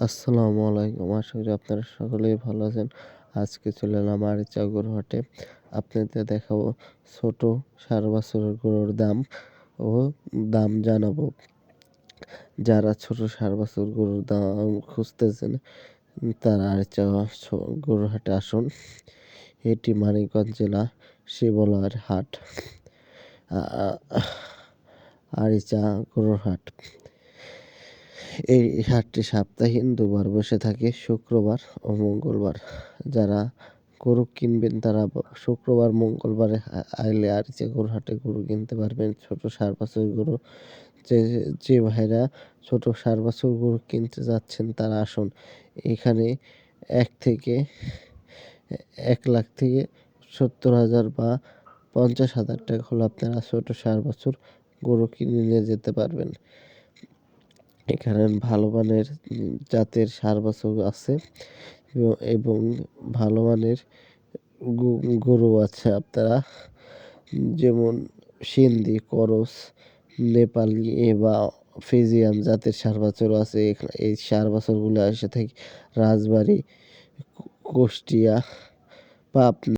আসসালামু আলাইকুম। আশা করি আপনারা সকলেই ভালো আছেন। আজকে চলে এলাম আরিচা গরুর হাটে। আপনাদের দেখাবো ছোট ষাঁড় বাছুরের গরুর দাম জানাবো। যারা ছোট ষাঁড় বাছুর গরুর দাম খুঁজতেছেন তারা আরিচা গরুর হাটে আসুন। এটি মানিকগঞ্জ জেলা শিবলয়ের হাট। আরিচা গরুর হাট। এই হাটটি সাপ্তাহিক দুবার বসে থাকে, শুক্রবার ও মঙ্গলবার। যারা গরু কিনবেন তারা শুক্রবার মঙ্গলবারে আইলে আরিচা গরুর হাটে গরু কিনতে পারবেন। ছোট ষাঁড় বাছুর গরু যে ভাইরা ছোট ষাঁড় বাছুর গরু কিনতে যাচ্ছেন তারা আসুন। এখানে 1 লাখ থেকে 70,000 বা 50,000 টাকা হলে আপনারা ছোট ষাঁড় বাছুর গরু কিনে নিয়ে যেতে পারবেন। এখানে ভালো মানের জাতের ষাঁড় বাছুর আছে এবং ভালো মানের গরু আছে। আপনারা যেমন সিন্ধি, করস, নেপালি বা ফ্রিজিয়ান জাতের ষাঁড় বাছুর আছে। এই ষাঁড় বাছুরগুলো এসে থাকে রাজবাড়ী, কুষ্টিয়া, পাবনা।